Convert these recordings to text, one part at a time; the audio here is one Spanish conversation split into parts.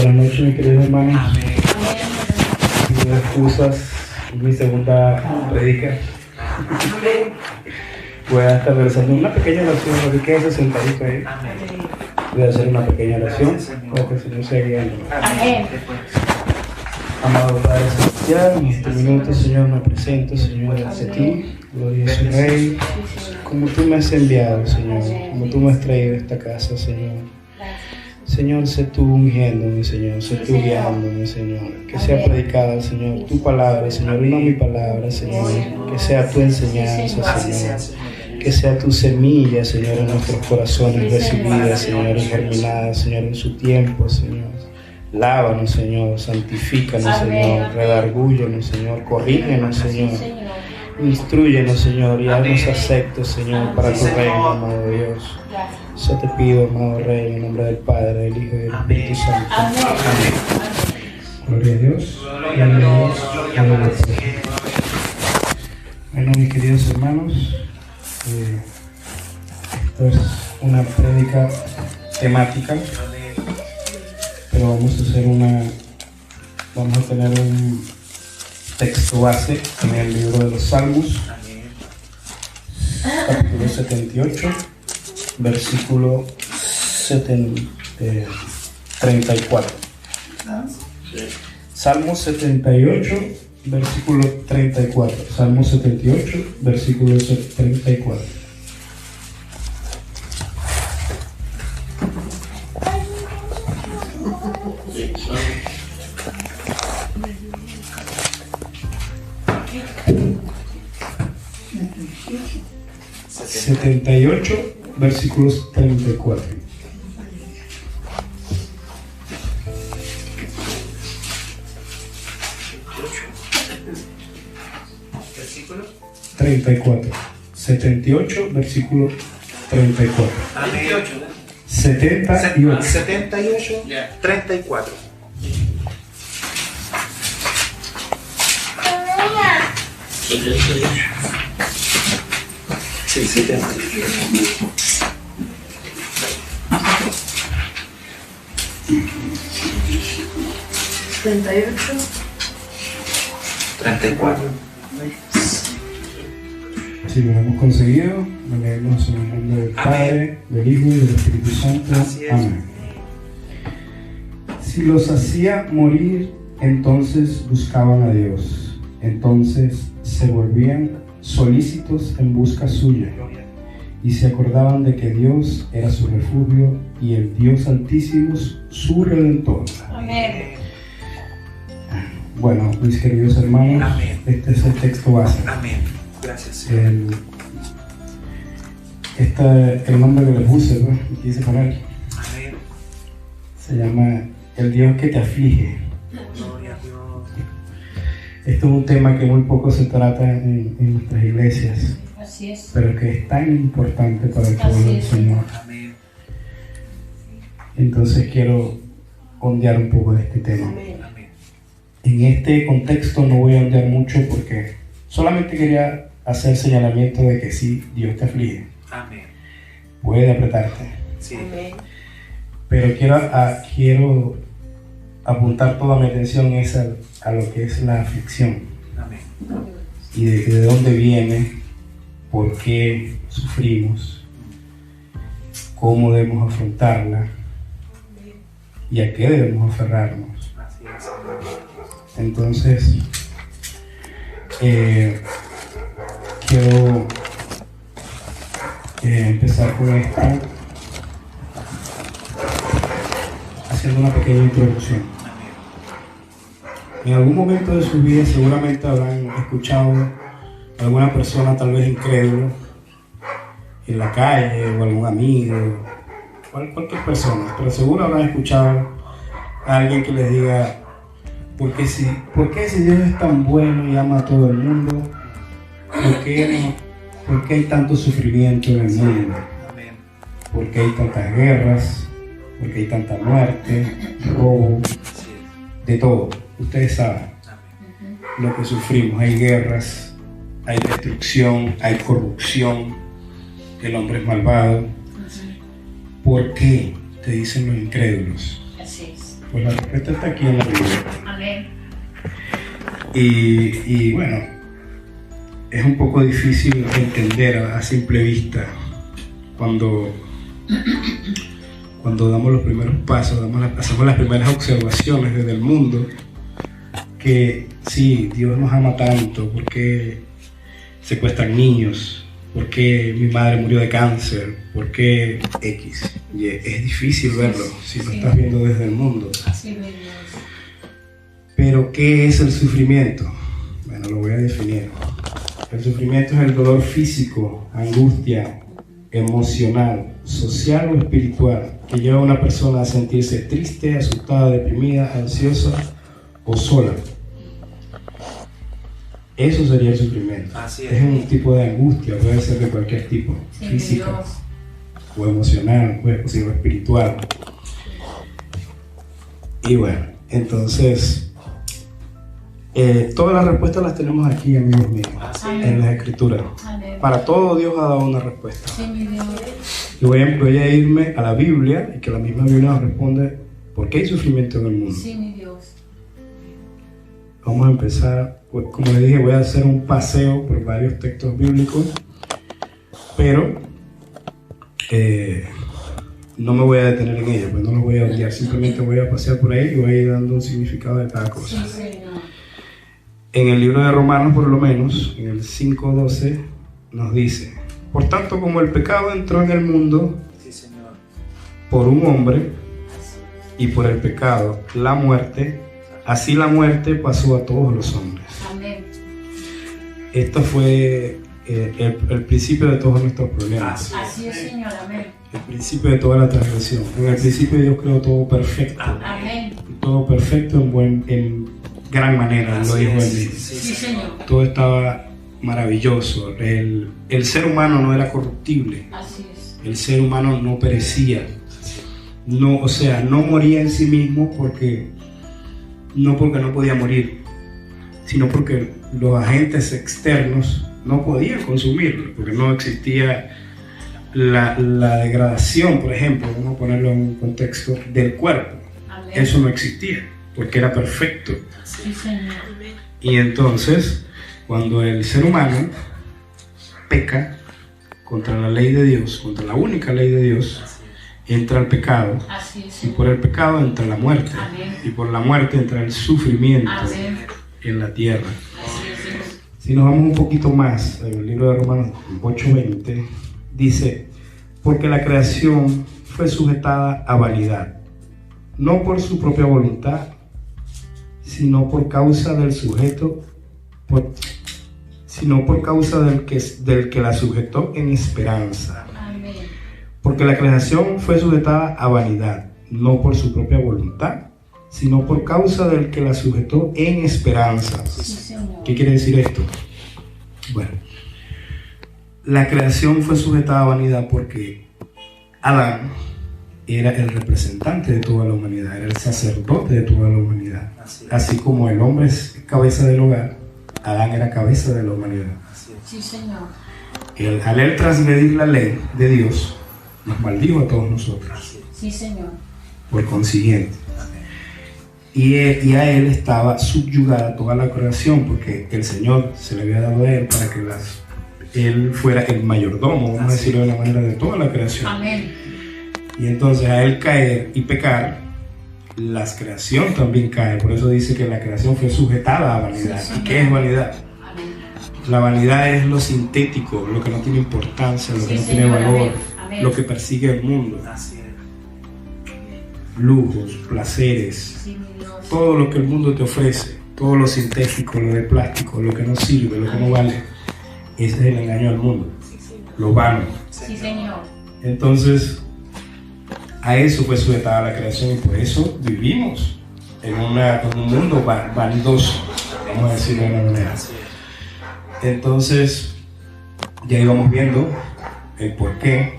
Buenas noches, mis queridos hermanos. Pido excusas, mi segunda predica. Voy a estar realizando una pequeña oración, porque quédese sentadito ahí. Voy a hacer una pequeña oración para que el Señor sea guiando. Amado Padre Celestial, en este minuto, Señor, me presento, Señor, hacia ti. Gloria a su Rey. Como tú me has enviado, Señor, como tú me has traído a esta casa, Señor. Señor, sé tú ungiéndome, Señor, sé tú guiándome, Señor. Que sea predicada, Señor, tu palabra, Señor, y no mi palabra, Señor. Que sea tu enseñanza, Señor. Que sea tu semilla, Señor, en nuestros corazones recibida, Señor, y germinada, Señor, en su tiempo, Señor. Lávanos, Señor, santifícanos, Señor, redargúyenos, Señor, corrígenos, Señor. Instrúyenos, Señor, y haznos aceptos, Señor, para tu reino, amado Dios. Yo te pido, amado Rey, en nombre del Padre, del Hijo y del Espíritu Santo. Amén. Gloria a Dios. Gloria a Dios. Gloria a Dios. Bueno, mis queridos hermanos, esto es una prédica temática, pero vamos a tener un texto base en el libro de los Salmos, capítulo 78, versículo 34. Salmo 78, versículo 34. Salmo 78, versículo 34. Versículos 34. ¿Versículo? 34. 78, versículo 34. 78. 78, 34. Sí, 78. 38. 34. Si lo hemos conseguido, lo leemos en el nombre del Padre, del Hijo y del Espíritu Santo. Amén. Si los hacía morir, entonces buscaban a Dios. Entonces se volvían solícitos en busca suya y se acordaban de que Dios era su refugio y el Dios Altísimo su Redentor. Amén. Bueno, mis queridos hermanos, Amén. Este es el texto base. Amén. Gracias, Señor. El nombre que le puse, ¿no? Quise poner, Amén. se llama El Dios que te aflige. Gloria a Dios. Esto es un tema que muy poco se trata en nuestras iglesias, Así es. pero que es tan importante para el pueblo Así del es. Señor. Amén. Entonces quiero ondear un poco de este tema. Amén. Amén. En este contexto no voy a ondear mucho porque solamente quería hacer señalamiento de que sí, Dios te aflige, Amén. puede apretarte, Sí. Amén. pero quiero apuntar toda mi atención a lo que es la aflicción Amén. y de dónde viene, por qué sufrimos, cómo debemos afrontarla y a qué debemos aferrarnos. Así es, Señor. Entonces, quiero empezar con esto haciendo una pequeña introducción. Amén. En algún momento de su vida seguramente habrán escuchado a alguna persona tal vez incrédula en la calle o algún amigo, cualquier persona, pero seguro habrán escuchado a alguien que les diga: ¿por qué si Dios es tan bueno y ama a todo el mundo, por qué hay tanto sufrimiento en el mundo? Amén. ¿Por qué hay tantas guerras? ¿Por qué hay tanta muerte, robo, Sí. de todo? Ustedes saben Amén. lo que sufrimos. Hay guerras, hay destrucción, hay corrupción, el hombre es malvado. ¿Por qué? Te dicen los incrédulos. Así es. Pues la respuesta está aquí en la Biblia. Amén. Y bueno, es un poco difícil entender a simple vista cuando damos los primeros pasos, hacemos las primeras observaciones desde el mundo, que sí, Dios nos ama tanto, ¿por qué secuestran niños? ¿Por qué mi madre murió de cáncer? ¿Por qué X? Y es difícil verlo si lo estás viendo desde el mundo. Sí, mi Dios. Pero ¿qué es el sufrimiento? Bueno, lo voy a definir. El sufrimiento es el dolor físico, angustia, emocional, social o espiritual que lleva a una persona a sentirse triste, asustada, deprimida, ansiosa o sola. Eso sería el sufrimiento. Así Es un tipo de angustia, puede ser de cualquier tipo, Sí, física Dios. o emocional, o espiritual. Y bueno, entonces todas las respuestas las tenemos aquí, amigos míos, en las Escrituras. Amén. Para todo Dios ha dado una respuesta. Sí, mi Dios. Y voy a irme a la Biblia y que la misma Biblia nos responde por qué hay sufrimiento en el mundo. Sí, mi Dios. Vamos a empezar, pues, como les dije, voy a hacer un paseo por varios textos bíblicos, pero no me voy a detener en ellos, pues no los voy a odiar, simplemente voy a pasear por ahí y voy a ir dando un significado de cada cosa. Sí, Señor. En el libro de Romanos, por lo menos, en el 5:12, nos dice: por tanto, como el pecado entró en el mundo Sí, Señor. por un hombre, y por el pecado la muerte, así la muerte pasó a todos los hombres. Amén. Esto fue el principio de todos nuestros problemas, Así es, Señor. Amén. el principio de toda la transgresión. En el principio Dios creó todo perfecto, Amén. todo perfecto en gran manera, lo dijo él mismo. Sí, Señor. Todo estaba maravilloso. El ser humano no era corruptible, Así es. el ser humano no perecía, no moría en sí mismo no porque no podía morir, sino porque los agentes externos no podían consumirlo, porque no existía la degradación, por ejemplo, vamos a ponerlo en un contexto, del cuerpo. Amén. Eso no existía, porque era perfecto. Sí, Señor. Y entonces, cuando el ser humano peca contra la ley de Dios, contra la única ley de Dios, entra el pecado. Así es, Y Señor. por el pecado entra la muerte. Amén. Y por la muerte entra el sufrimiento Amén. en la tierra. Así es, Señor. Si nos vamos un poquito más, en el libro de Romanos 8:20, dice: porque la creación fue sujetada a vanidad, no por su propia voluntad, sino por causa del sujeto, sino por causa del que la sujetó en esperanza. Amén. Porque la creación fue sujetada a vanidad, no por su propia voluntad, sino por causa del que la sujetó en esperanza. Sí, Señor. ¿Qué quiere decir esto? Bueno, la creación fue sujetada a vanidad porque Adán era el representante de toda la humanidad, era el sacerdote de toda la humanidad. Así como el hombre es cabeza del hogar, Adán era cabeza de la humanidad. Sí, Señor. Al él transgredir la ley de Dios, nos maldijo a todos nosotros, Sí, Señor. por consiguiente. Y a él estaba subyugada toda la creación, porque el Señor se le había dado a él para que él fuera el mayordomo, vamos a decirlo de una manera, de toda la creación. Amén. Y entonces a él caer y pecar, la creación también cae. Por eso dice que la creación fue sujetada a vanidad. Sí, ¿Y qué es vanidad? Amén. La vanidad es lo sintético, lo que no tiene importancia, lo que Sí, no tiene Señor, valor, amén, amén. lo que persigue el mundo. Así es. Lujos, placeres, Sí, mi Dios. todo lo que el mundo te ofrece, todo lo sintético, lo de plástico, lo que no sirve, lo que no vale. Ese es el engaño al mundo, lo vano. Sí, Señor. Entonces, a eso fue sujetada la creación y por eso vivimos en un mundo vanidoso, vamos a decirlo de una manera. Entonces, ya íbamos viendo el porqué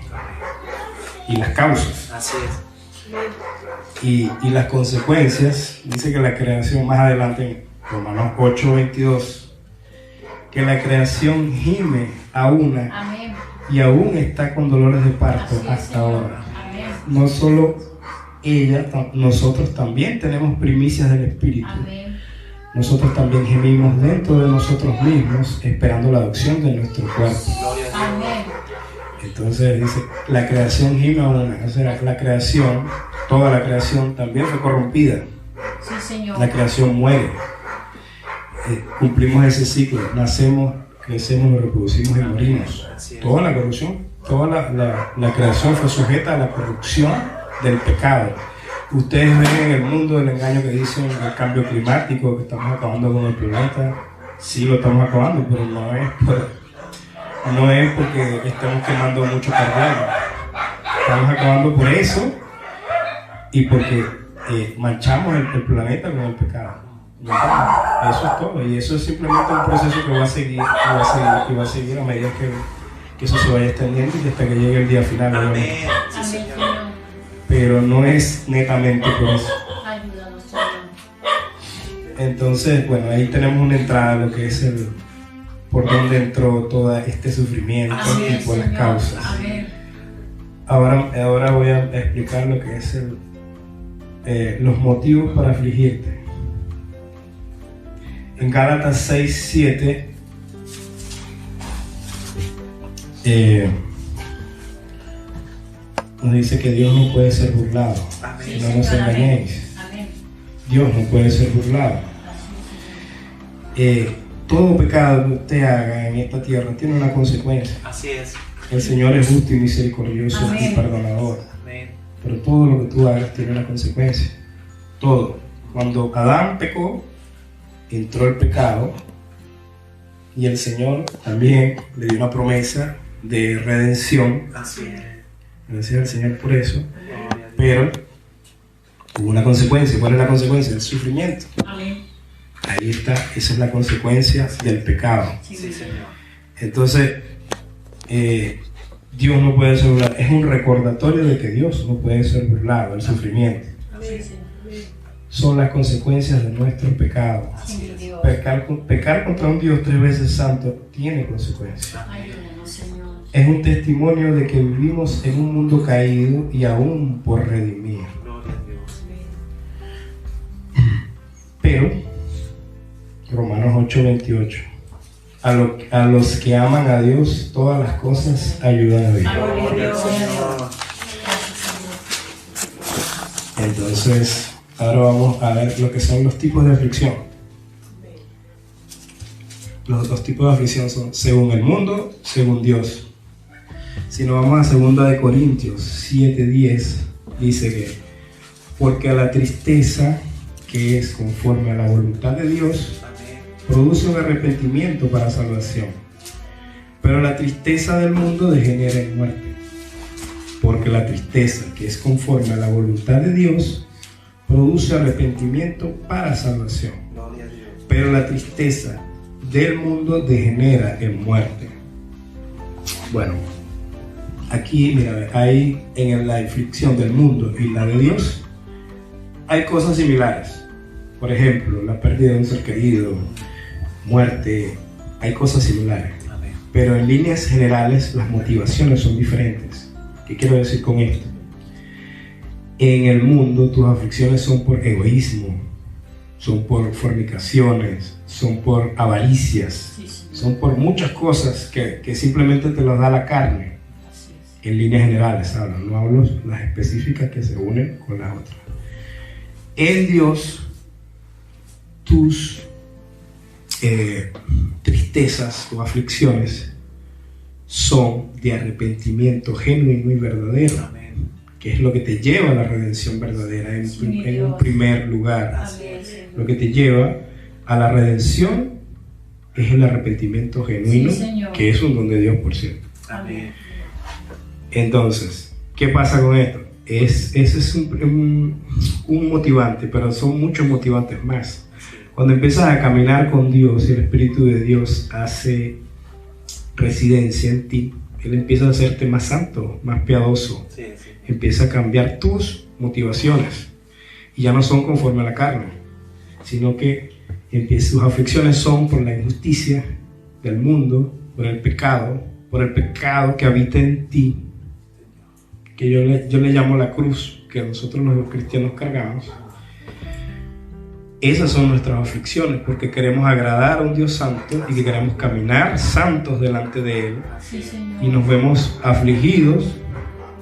y las causas Así es. y las consecuencias. Dice que la creación, más adelante en Romanos 8:22, que la creación gime a una Amén. y aún está con dolores de parto Así es, hasta Señor. ahora. Amén. No solo nosotros también tenemos primicias del Espíritu. Amén. Nosotros también gemimos dentro de nosotros mismos, esperando la adopción de nuestro cuerpo. Gloria a Dios. Amén. Entonces dice, la creación gime aún. O sea, la creación, toda la creación también fue corrompida. Sí, Señor. La creación muere. Cumplimos ese ciclo. Nacemos, crecemos, nos reproducimos y morimos. Así es. Toda la corrupción, toda la creación fue sujeta a la corrupción del pecado. Ustedes ven en el mundo el engaño que dicen el cambio climático, que estamos acabando con el planeta. Sí, lo estamos acabando, pero no es porque estemos quemando mucho carbón. Estamos acabando por eso y porque manchamos el planeta con el pecado. Eso es todo, y eso es simplemente un proceso que va a seguir, y va a seguir a medida que eso se vaya extendiendo y hasta que llegue el día final. Amén. obviamente. Sí, Amén, Señor. Señor. Pero no es netamente por eso. Ayúdanos, Señor. Entonces, bueno, ahí tenemos una entrada a lo que es por donde entró todo este sufrimiento Así y es, por las Señor. causas. Amén. Ahora voy a explicar lo que es los motivos para afligirte. En Gálatas 6:7 nos dice que Dios no puede ser burlado. Amén. No nos Señor. engañéis. Amén. Dios no puede ser burlado. Todo pecado que usted haga en esta tierra tiene una consecuencia. Así es. El Señor es justo y misericordioso Amén. y perdonador. Amén. Pero todo lo que tú hagas tiene una consecuencia. Todo. Cuando Adán pecó, entró el pecado y el Señor también le dio una promesa de redención. Así es. Gracias al Señor por eso. Gloria a Dios. Pero hubo una consecuencia. ¿Cuál es la consecuencia? El sufrimiento. Amén. Ahí está. Esa es la consecuencia del pecado. Sí, Señor. Entonces, Dios no puede ser burlado. Es un recordatorio de que Dios no puede ser burlado. El sufrimiento Sí, Señor. son las consecuencias de nuestro pecado. Sí, Dios. Pecar contra un Dios 3 veces santo tiene consecuencias. Ayúdanos, Señor. Es un testimonio de que vivimos en un mundo caído y aún por redimir. Gloria a Dios. Pero, Romanos 8:28, a los que aman a Dios, todas las cosas ayudan a bien. Gloria a Dios. Señor. Entonces, ahora vamos a ver lo que son los tipos de aflicción. Los tipos de aflicción son según el mundo, según Dios. Si nos vamos a 2 de Corintios 7:10, dice que porque a la tristeza, que es conforme a la voluntad de Dios, Amén. produce un arrepentimiento para salvación. Pero la tristeza del mundo degenera en muerte. Porque la tristeza, que es conforme a la voluntad de Dios, produce arrepentimiento para salvación. Gloria a Dios. Pero la tristeza del mundo degenera en muerte. Bueno, aquí, mira, hay en la aflicción del mundo y la de Dios, hay cosas similares. Por ejemplo, la pérdida de un ser querido, muerte, hay cosas similares. Amén. Pero en líneas generales las motivaciones son diferentes. ¿Qué quiero decir con esto? En el mundo tus aflicciones son por egoísmo, son por fornicaciones, son por avaricias, Sí, Señor. son por muchas cosas que simplemente te las da la carne. Así es. En líneas generales hablo, no hablo las específicas que se unen con las otras. En Dios, tus tristezas o aflicciones son de arrepentimiento genuino y verdadero, Amén. que es lo que te lleva a la redención verdadera en un primer lugar. Amén, Señor. Lo que te lleva a la redención es el arrepentimiento genuino, Sí, Señor. que es un don de Dios, por cierto. Amén. Entonces, ¿qué pasa con esto? Ese es un motivante, pero son muchos motivantes más. Cuando empiezas a caminar con Dios y el Espíritu de Dios hace residencia en ti, Él empieza a hacerte más santo, más piadoso. Sí, sí. Empieza a cambiar tus motivaciones y ya no son conforme a la carne, sino que sus aflicciones son por la injusticia del mundo, por el pecado que habita en ti, que yo le llamo la cruz, que nosotros los cristianos cargamos, esas son nuestras aflicciones, porque queremos agradar a un Dios santo y que queremos caminar santos delante de Él, Sí, Señor. y nos vemos afligidos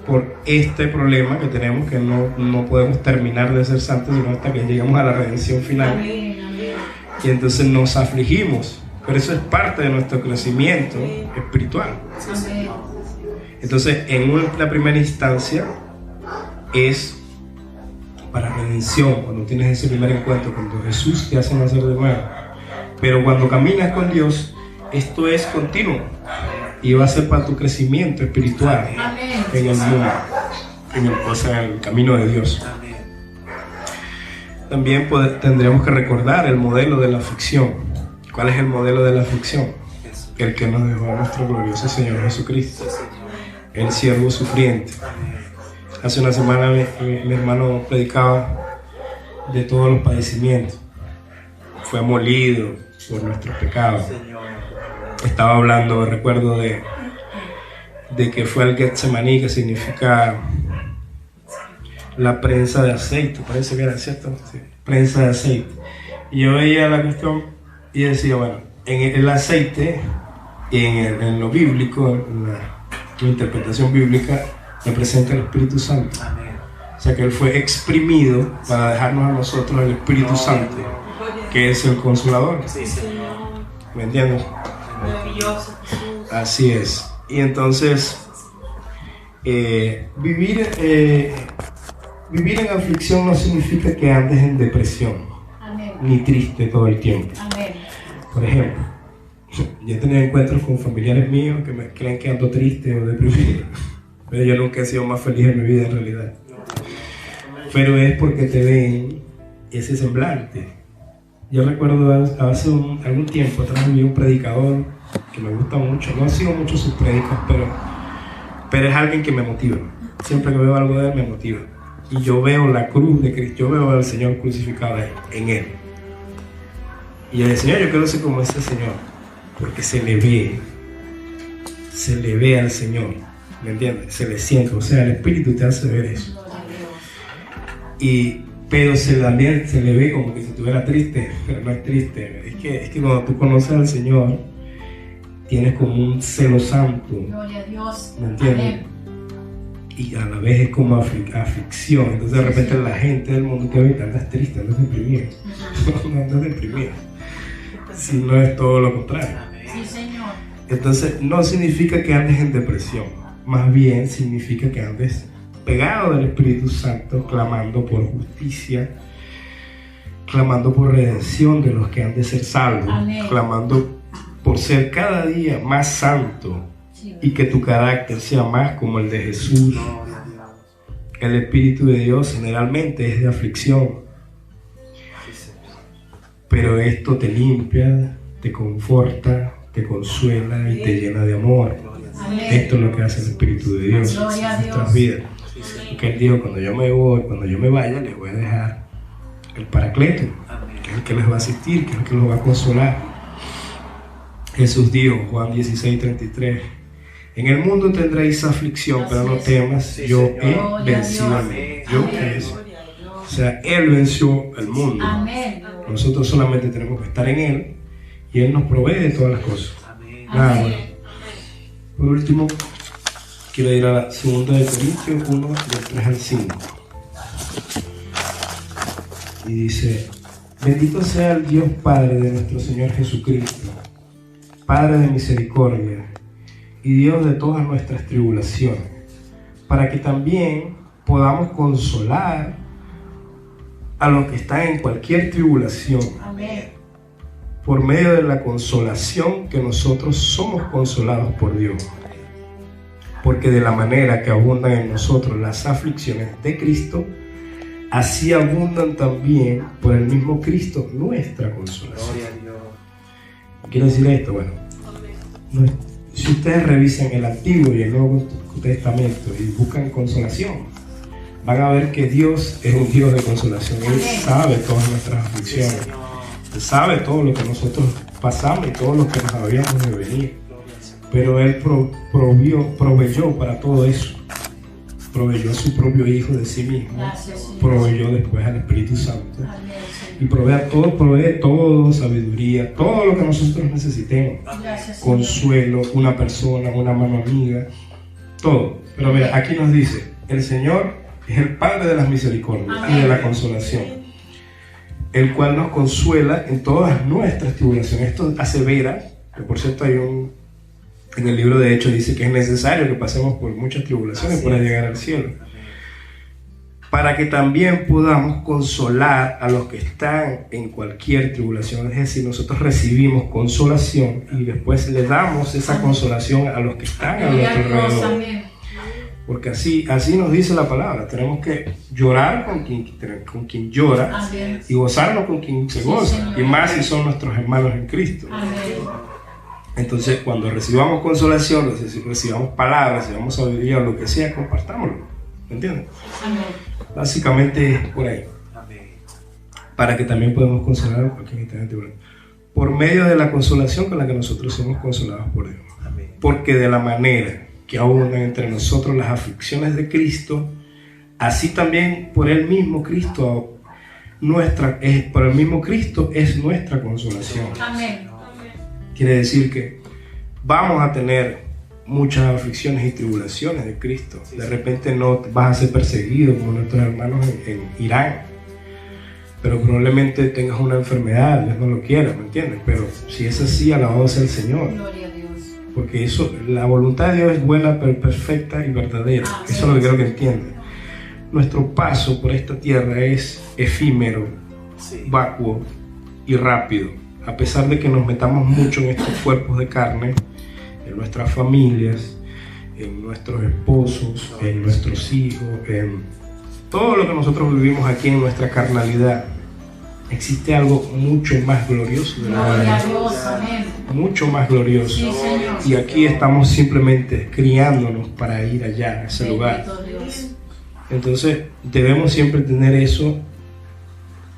por este problema que tenemos, que no podemos terminar de ser santos sino hasta que lleguemos a la redención final. Amén, amén. Y entonces nos afligimos, pero eso es parte de nuestro crecimiento espiritual. Amén. Entonces, en la primera instancia es para redención, cuando tienes ese primer encuentro, cuando Jesús te hace nacer de nuevo. Pero cuando caminas con Dios, esto es continuo y va a ser para tu crecimiento espiritual Amén. en el mundo, en el camino de Dios. Amén. También tendremos que recordar el modelo de la aflicción. ¿Cuál es el modelo de la aflicción? Jesús. El que nos dejó a nuestro glorioso Señor Jesucristo, Sí, Señor. el siervo sufriente. Amén. Hace una semana mi hermano predicaba de todos los padecimientos. Fue molido por nuestros pecados. Señor. Estaba hablando, recuerdo, de que fue al Getsemaní, que significa la prensa de aceite. Parece que era cierto, sí, prensa de aceite. Y yo veía la cuestión y decía, bueno, en el aceite y en lo bíblico, en la interpretación bíblica, representa el Espíritu Santo. Amén. O sea que Él fue exprimido para dejarnos a nosotros el Espíritu Santo, que es el Consolador. Sí, Señor. ¿Me entiendes? Maravilloso, Jesús. Así es. Y entonces, vivir en aflicción no significa que andes en depresión, Amén. ni triste todo el tiempo. Amén. Por ejemplo, yo he tenido encuentros con familiares míos que me creen que ando triste o deprimido, pero yo nunca he sido más feliz en mi vida en realidad. Pero es porque te ven ese semblante. Yo recuerdo hace algún tiempo atrás vi un predicador que me gusta mucho, no sigo mucho sus predicas, pero es alguien que me motiva. Siempre que veo algo de él me motiva. Y yo veo la cruz de Cristo, yo veo al Señor crucificado en él. Y yo decía, Señor, yo quiero ser como ese Señor, porque se le ve al Señor, ¿me entiendes? Se le siente, o sea, el Espíritu te hace ver eso. Gloria a Dios. Pero también se le ve como que si estuviera triste, pero no es triste. Es que cuando tú conoces al Señor, tienes como un celo santo, Gloria a Dios. ¿me entiendes? Amén. Y a la vez es como aflicción. Entonces de repente la gente del mundo te ve y andas triste, andas deprimido. No andas deprimido, si no es todo lo contrario. Sí, Señor. Entonces no significa que andes en depresión, más bien significa que andes pegado del Espíritu Santo, clamando por justicia, clamando por redención de los que han de ser salvos, Amén. clamando por ser cada día más santo Sí. y que tu carácter sea más como el de Jesús. Gloria a Dios. El Espíritu de Dios generalmente es de aflicción, Sí, Señor. pero esto te limpia, te conforta, te consuela y te llena de amor. Gloria a Dios. Amén. Esto es lo que hace el Espíritu de Dios en Gloria a nuestras Dios. vidas. Sí, Señor. Porque Él dijo, cuando yo me voy, cuando yo me vaya, les voy a dejar el Paracleto, Amén. que es el que les va a asistir, que es el que los va a consolar. Jesús dijo, Juan 16:33, en el mundo tendréis aflicción, pero no temas, Sí, yo Señor. he Gloria a vencido Dios. al mundo. Yo Amén. he vencido. O sea, Él venció al mundo. Amén. Nosotros solamente tenemos que estar en Él y Él nos provee de todas las cosas. Amén. Nada más. Amén. Por último, quiero ir a la 2 de Corintios 1, del 3 al 5. Y dice, bendito sea el Dios Padre de nuestro Señor Jesucristo, Padre de misericordia y Dios de todas nuestras tribulaciones, para que también podamos consolar a los que están en cualquier tribulación, Amén. por medio de la consolación que nosotros somos consolados por Dios. Porque de la manera que abundan en nosotros las aflicciones de Cristo, así abundan también por el mismo Cristo nuestra consolación. Gloria a Dios. Quiero decir esto, bueno, si ustedes revisan el Antiguo y el Nuevo Testamento y buscan consolación, van a ver que Dios es un Dios de consolación. Él sabe todas nuestras Sí, aflicciones. Señor. Él sabe todo lo que nosotros pasamos y todo lo que nos habíamos de venir. Gloria al Señor. Pero Él proveyó para todo eso. proveyó a su propio Hijo de sí mismo, Gracias, Señor. proveyó después al Espíritu Santo Amén, Señor. y provee todo, sabiduría, todo lo que nosotros necesitemos. Gracias, Señor. Consuelo, una persona, una mano amiga, todo. Pero mira, aquí nos dice, el Señor es el Padre de las misericordias y de la consolación, el cual nos consuela en todas nuestras tribulaciones. Esto asevera, que por cierto en el libro de Hechos dice que es necesario que pasemos por muchas tribulaciones para llegar al cielo, para que también podamos consolar a los que están en cualquier tribulación. Es decir, nosotros recibimos consolación y después le damos esa consolación a los que están a nuestro alrededor. Amén. Porque así nos dice la palabra. Tenemos que llorar con quien llora Amén. y gozarnos con quien se goza. Y más si son nuestros hermanos en Cristo. Amén. Entonces, cuando recibamos consolación, recibamos palabras, recibamos sabiduría o lo que sea, compartámoslo. ¿Me entiendes? Amén. Básicamente es por ahí. Para que también podamos consolar a quien está en tribulación. Por medio de la consolación con la que nosotros somos consolados por Dios. Porque de la manera que abundan entre nosotros las aflicciones de Cristo, así también por el mismo Cristo es nuestra consolación. Amén. Quiere decir que vamos a tener muchas aflicciones y tribulaciones de Cristo. De repente no vas a ser perseguido como nuestros hermanos en Irán, pero probablemente tengas una enfermedad, Dios no lo quiera, ¿me entiendes? Pero si es así, alabado sea el Señor. Gloria a Dios. Porque la voluntad de Dios es buena, perfecta y verdadera. Eso es lo que quiero que entiendan. Nuestro paso por esta tierra es efímero, vacuo y rápido. A pesar de que nos metamos mucho en estos cuerpos de carne, en nuestras familias, en nuestros esposos, en nuestros hijos, en todo lo que nosotros vivimos aquí en nuestra carnalidad, existe algo mucho más glorioso de la Gloria a vida. Dios. Amén. Mucho más glorioso. Sí, Señor. Y aquí estamos simplemente criándonos para ir allá, a ese lugar. Bendito Dios. Entonces debemos siempre tener eso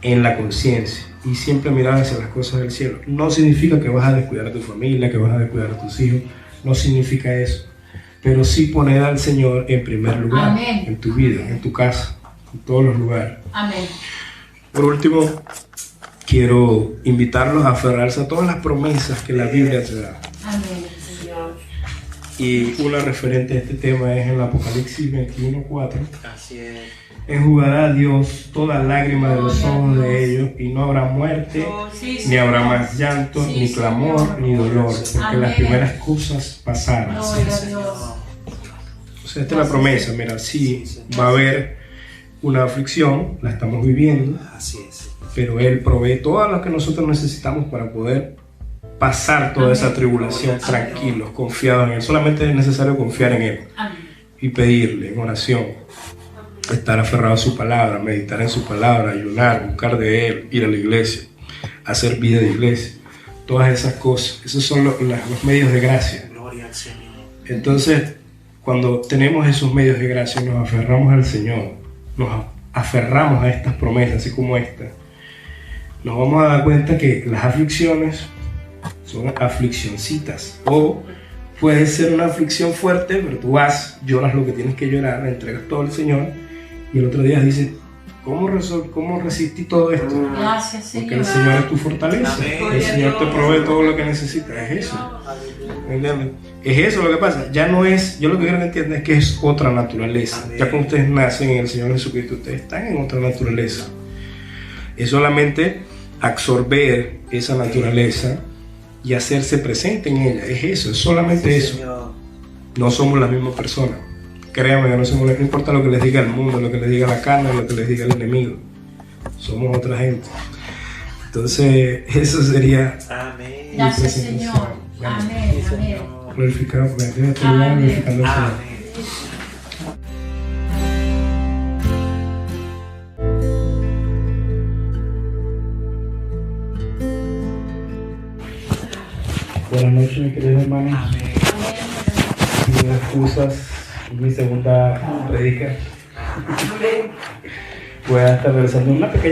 en la conciencia y siempre mirar hacia las cosas del cielo. No significa que vas a descuidar a tu familia, que vas a descuidar a tus hijos, no significa eso, pero sí poner al Señor en primer lugar. Amén. En tu vida, en tu casa, en todos los lugares. Amén. Por último, quiero invitarlos a aferrarse a todas las promesas que la Biblia te da. Amén, Señor. Y una referente a este tema es en el Apocalipsis 21:4. Así es. Enjugará Dios toda lágrima de los ojos de ellos, y no habrá muerte, Sí, ni habrá Señor. más llanto, Sí, ni clamor, Señor. ni dolor, porque Amén. las primeras cosas pasaron. Gloria a Dios. O sea, esta es la promesa. Mira, sí va a haber una aflicción, la estamos viviendo, Así es. pero Él provee todo lo que nosotros necesitamos para poder pasar toda esa tribulación tranquilos, confiados en Él. Solamente es necesario confiar en Él Amén. y pedirle en oración, estar aferrado a su palabra, meditar en su palabra, ayunar, buscar de Él, ir a la iglesia, hacer vida de iglesia, todas esas cosas. Esos son los medios de gracia. Gloria al Señor. Entonces, cuando tenemos esos medios de gracia, nos aferramos al Señor, nos aferramos a estas promesas, así como esta, nos vamos a dar cuenta que las aflicciones son afliccioncitas, o puede ser una aflicción fuerte, pero tú vas, lloras lo que tienes que llorar, le entregas todo al Señor, y el otro día dices, ¿cómo resistí todo esto? Gracias, Porque el Señor. Señor es tu fortaleza, Amén. el Señor te provee todo lo que necesitas, es eso. ¿Me entiendes? Es eso lo que pasa. Ya no es, yo lo que quiero que entiendan es que es otra naturaleza. Amén. Ya cuando ustedes nacen en el Señor Jesucristo, ustedes están en otra naturaleza. Es solamente absorber esa naturaleza y hacerse presente en ella. Es eso, es solamente eso. Señor. No somos las mismas personas. Créanme que no importa lo que les diga el mundo, lo que les diga la carne, lo que les diga el enemigo. Somos otra gente. Entonces, eso sería Amén. Gracias, Señor. Amén. Sí, Amén. Señor. glorificado, glorificando al Señor. Amén. Buenas noches, mis queridos hermanos. Amén. Pido excusas, mi segunda predica. Voy a estar realizando una pequeña